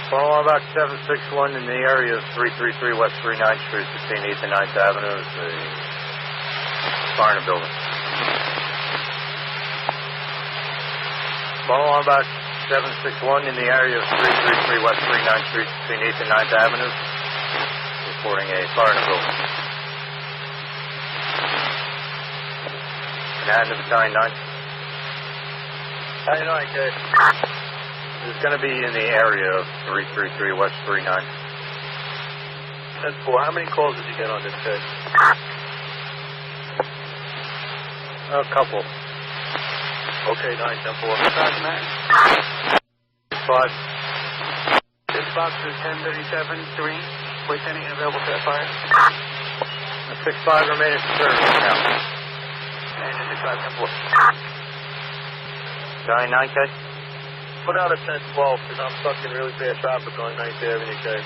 Follow on back 761 in the area of 333 West 39th Street between 8th and 9th Avenue is the Barner building. Follow on back 761 in the area of 333 West 39th Street between 8th and 9th Avenue, reporting a fire in the building. And the Battalion 9. Battalion 9, okay. It's going to be in the area of 333 West 39. 10-4, how many calls did you get on this case? A couple. Okay, 9, 10-4. 5. Dispatch to 1037-3. Wait, any available to that fire? 6-5 remaining for service now. And 6-5, 10-4. Battalion 9K. Put out a 10-12 because I'm stuck in really bad traffic on 9th Avenue, okay?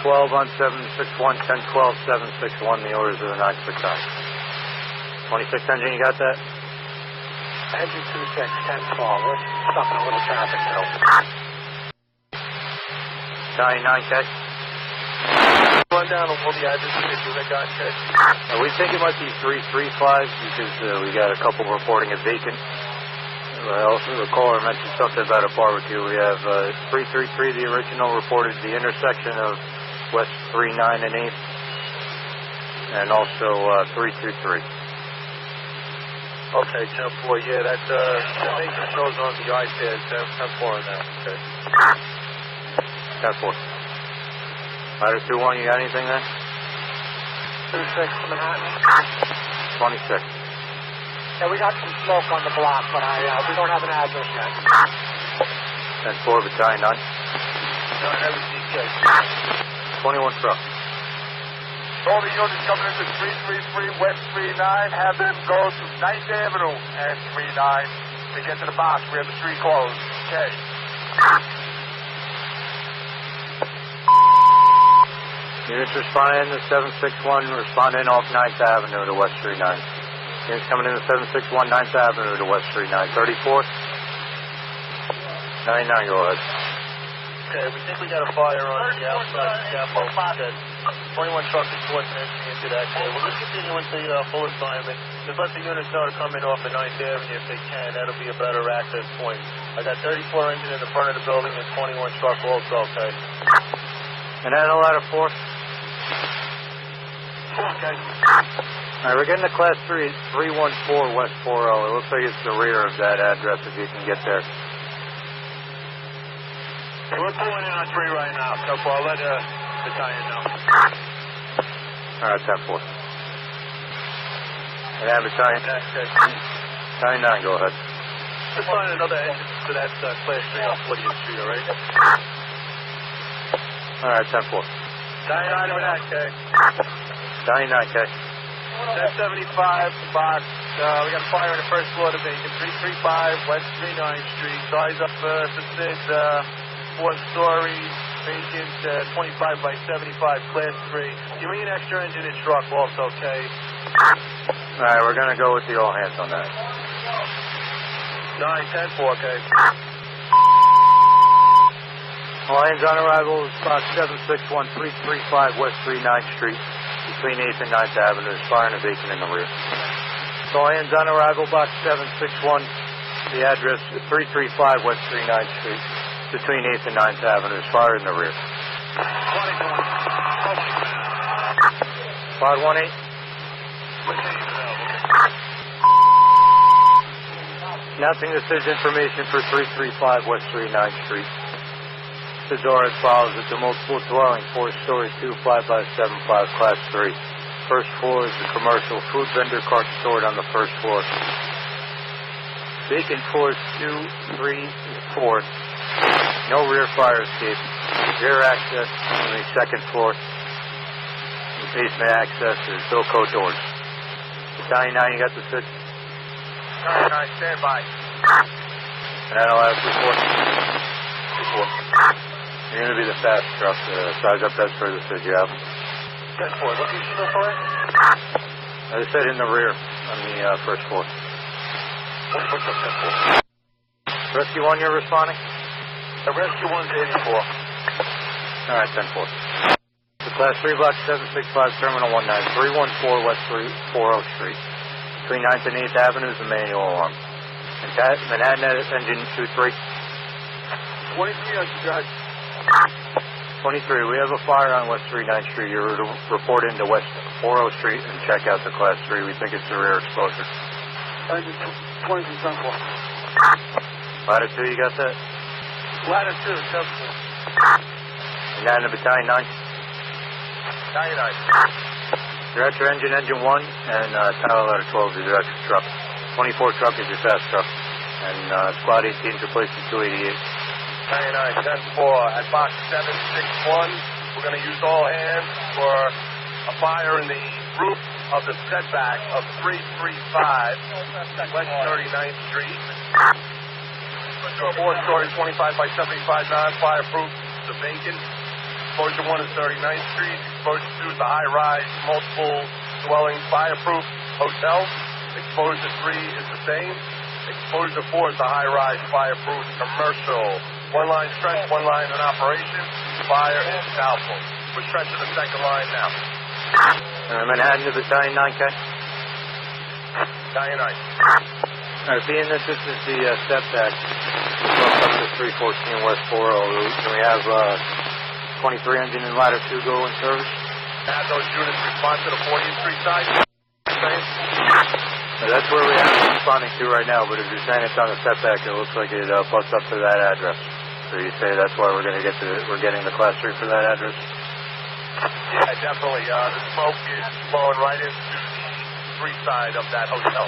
10-12 on 761, 10-12, 761, the orders of the 969. 26 engine, you got that? Engine 26, 10-12. We're stuck in a little traffic now. Battalion 9K. Run down on all the addresses that got checked. We think it might be 335 because we got a couple reporting a vacant. Also, the caller mentioned something about a barbecue. We have 333, the original, reported the intersection of West 39 and 8th, and also 323. Okay, 10-4, yeah, that's, the nation shows on the iPad, 10-4 on that, okay. 10-4. Rider 2-1, you got anything there? 26 Manhattan. 26. Yeah, we got some smoke on the block, but we don't have an address yet. 10-4, Battalion 9. No, every case. 21 truck. All the units coming into 333 West 39, have them go to 9th Avenue and 39. They get to the box, we have the street closed. Okay. Units responding to 761, responding off 9th Avenue to West 39. Units coming in to 761 9th Avenue to West 39. 34? 99, go ahead. Okay, we think we got a fire on the outside scaffold. 21 trucks reporting entry into that. Okay, we'll just continue with the full assignment. Just let the units know to come in off of 9th Avenue if they can. That'll be a better access point. I got 34 engine in the front of the building and 21 truck also, okay? And then a ladder 4? Okay. All right, we're getting to Class 3, 314 West 40. It looks like it's the rear of that address if you can get there. We're pulling in on 3 right now, so I'll let Battalion know. All right, 10-4. And then Battalion? Battalion 9, go ahead. Let's find another engine for that Class 3 on 40th Street, all right? All right, 10-4. Battalion 9 with that, okay? Battalion 9K. 1075 box. We got a fire on the first floor of the vacant. 335 West 39th Street. Size up suspect, 4-story, vacant, 25 by 75, Class 3. Give me an extra engine and truck also, okay? All right, we're going to go with the all hands on that. 9-10-4, okay? All hands on arrival, spot 761 335 West 39th Street, between 8th and 9th Avenue. There's fire and a vacant in the rear. So all hands on arrival, box 761, the address 335 West 39th Street, between 8th and 9th Avenue. There's fire in the rear. 518. Announcing this is information for 335 West 39th Street. Bids are as follows. It's a multiple dwelling, 4-story, 25 by 75, Class 3. First floor is the commercial food vendor cart stored on the first floor. Vacant floors 2, 3, and 4. No rear fire escape. Rear access on the second floor. The basement access is Bilco doors. Battalion 9, you got the switch? 9, stand by. And that'll have report. You're going to be the fast truck. Size up as per the switch you have. 10-4. Location so far? As I said, in the rear on the first floor. Rescue 1, you're responding? The rescue one's 84. All right, 10-4. The Class 3 Box 765 Terminal 19, 314 West 40 Street. Between 9th and 8th Avenues, the manual alarm. Manhattan engine 23. 23 on Judge. 23, we have a fire on West 39th Street. You're to report into West 40 Street and check out the Class 3. We think it's a rear exposure. Engine 23, 10-4. Ladder 2, you got that? Ladder 2, 10-4. And then the Battalion 9. 99. Your extra engine, engine 1, and tower ladder 12 is your extra truck. 24 truck is your fast truck. And squad 18 is replacing 288. 99, 10-4. At box 761, we're going to use all hands for a fire in the roof of the setback of 335 West 39th Street. A 4-story, 25 by 75 non-fireproof, the vacant. Exposure 1 is 39th Street. Exposure 2 is the high-rise, multiple dwelling fireproof hotel. Exposure 3 is the same. Exposure 4 is the high-rise fireproof commercial. One line stretch, one line in operation. Fire is doubtful. We're stretching the second line now. Manhattan to Battalion 9K. Battalion 9. All right, being that this is the step back, up to 314 West 40, can we have 23 engine and ladder 2 go in service? Have those units respond to the 40th Street side? That's where we have it responding to right now, but if you're saying it's on the setback, it looks like it butts up to that address. So you say that's why we're getting the Class 3 for that address? Yeah, definitely. The smoke is blowing right into the street side of that hotel.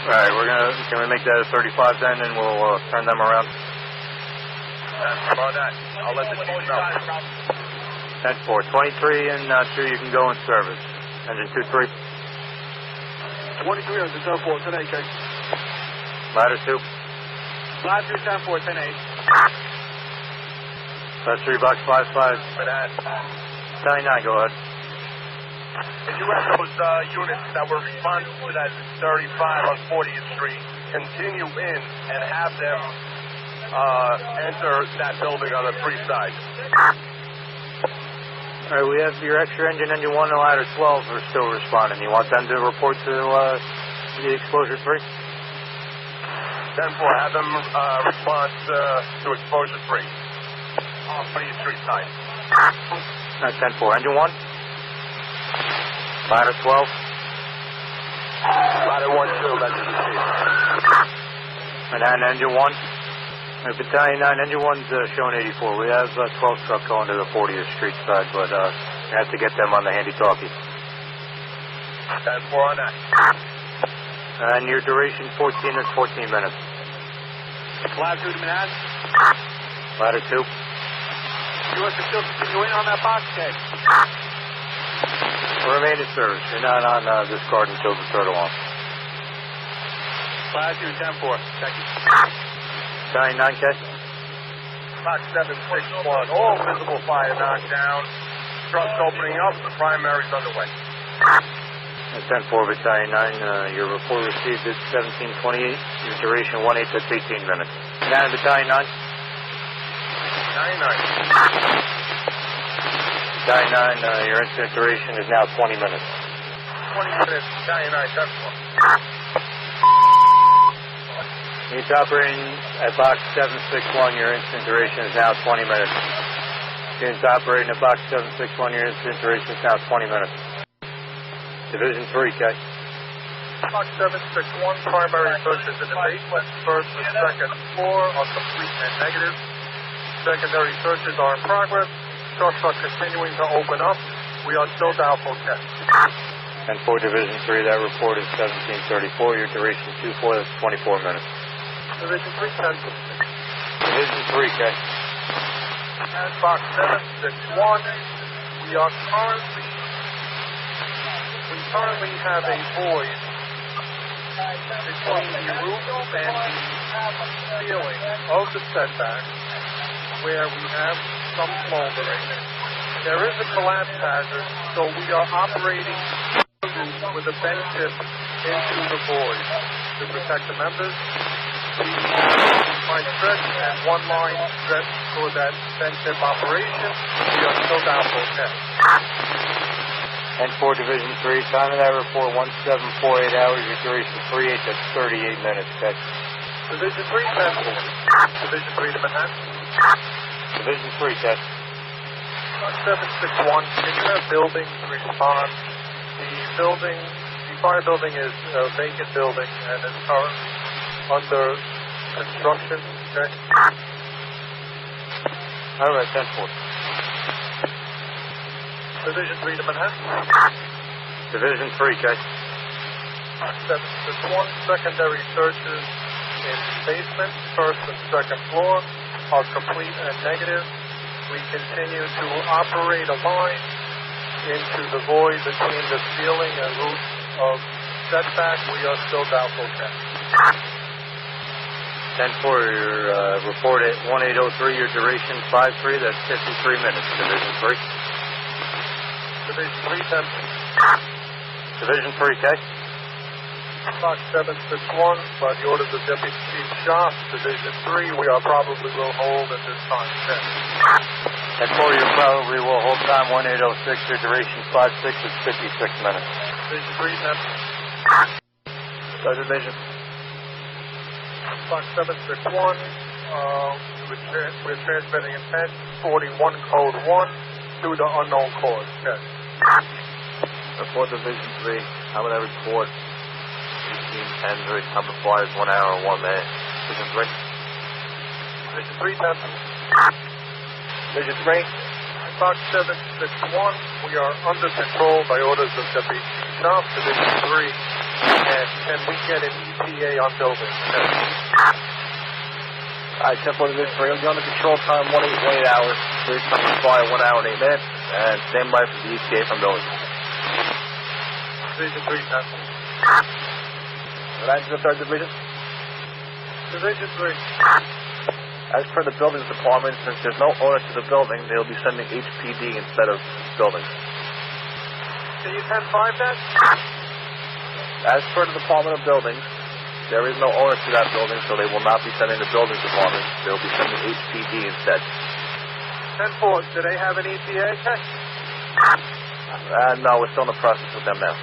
All right, can we make that a 35 then, and we'll turn them around? That's about that. I'll let the chief know. 10-4. 23 and 2, you can go in service. Engine 2-3. 23 on the 10-4, 10-8, okay. Ladder 2. Ladder 2, 10-4, 10-8. Class 3 Box 55. Manhattan. Battalion 9, go ahead. If you have those units that were responding to that 35 on 40th Street, continue in and have them enter that building on the 3 side. All right, we have your extra engine, engine 1, and ladder 12 are still responding. You want them to report to the exposure 3? 10-4, have them respond to exposure 3 on 40th Street side. All right, 10-4. Engine 1? Ladder 12? Ladder 1, 2, that's the chief. And then engine 1? Battalion 9, engine 1's showing 84. We have 12 truck going to the 40th Street side, but we have to get them on the handy-talkie. 10-4 on that. And your duration, 14 is 14 minutes. Ladder 2 to Manhattan. Ladder 2. You want to still continue in on that box, Ted? Remain in service. You're not on this card until the third alarm. Ladder 2, 10-4. Thank you. Battalion 9K. Box 761. All visible fire knocked down. Trucks opening up. The primary's underway. 10-4, Battalion 9. Your report received at 17:28. Your duration 1/8, that's 18 minutes. Now Battalion 9. 99. Battalion 9, your incident duration is now 20 minutes. 20 minutes. Battalion 9, 10-4. Units operating at box 761, your incident duration is now 20 minutes. Units operating at box 761, your incident duration is now 20 minutes. Division 3, K. Box 761, primary searches in the basement, first and second floor are complete and negative. Secondary searches are in progress. Trucks are continuing to open up. We are still doubtful tests. And for Division 3, that report is 1734. Your duration 2-4, that's 24 minutes. Division 3, 10. Division 3, K. And box 761, we currently have a void between the roof and the ceiling of the setback where we have some smoldering. There is a collapse hazard, so we are operating the roof with a bent tip into the void to protect the members. We find stretch and one line stretch for that tip operation. We are still doubtful, okay. And 4 Division 3, time of that report 1748 hours, your duration 38, that's 38 minutes, okay. Division 3, 10-4. Division 3 to Manhattan. Division 3, test. 761, can you have building respond? The fire building is a vacant building and is currently under construction, okay? All right, 10-4. Division 3 to Manhattan. Division 3, okay. 761, secondary searches in basement, first and second floor are complete and negative. We continue to operate a line into the void between the ceiling and roof of setback. We are still doubtful, okay. 10-4, your report at 1803, your duration 53, that's 53 minutes, Division 3. Division 3, 10. Division 3, okay. Box 761, by the orders of Deputy Chief Shop, Division 3, we are probably will hold at this time, okay. 10-4, you probably will hold time 1806, your duration 56, it's 56 minutes. Division 3, 10. Third Division. Box 761, we're transmitting intent 41 code 1 due to unknown cause, okay. Report Division 3, how would I report? 1810, very number flies 1 hour and 1 minute. Division 3. Division 3, 10. Division 3. Box 761, we are under control by orders of Deputy Chief Shop, Division 3, and can we get an ETA on building? Okay. Alright, 10-4 Division 3, we'll be under control time 18 hours, please come to fly 1 hour and 8 minutes, and stand by for the ETA from building. Division 3, 10. Right to the 3rd Division. Division 3. As per the buildings department, since there's no order to the building, they'll be sending HPD instead of buildings. Can you 10-5 that? As per the Department of Buildings, there is no owner to that building, so they will not be sending the buildings department. They'll be sending HPD instead. 10-4, do they have an ETA? No, we're still in the process with them now.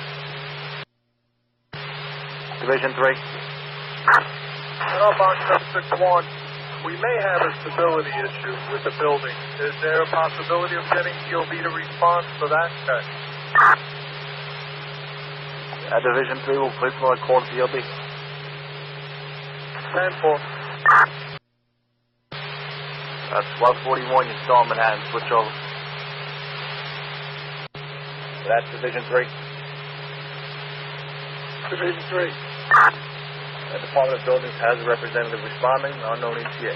Division 3. Box 761, we may have a stability issue with the building. Is there a possibility of getting EOB to respond for that? Okay. Division 3 will place another call to EOB. 10-4. That's 1241, you're still in Manhattan, switch over. That's Division 3. Division 3. The Department of Buildings has a representative responding, unknown ETA.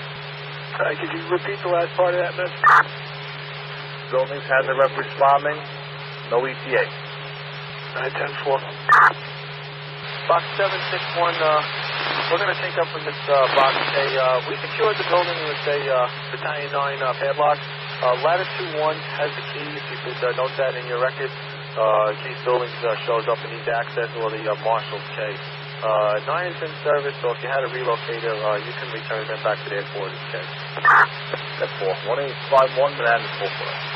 Could you repeat the last part of that message? Buildings has a rep responding, no ETA. 10-4. Box 761, we're going to take up from this box we secured the building with a Battalion 9 padlock. Latitude 1 has the key, if you could note that in your record. In case buildings shows up and needs access, or the marshal's case. 9 is in service, so if you had a relocator, you can return them back to their quarters, okay? That's 4. 1851, Manhattan, 4-4.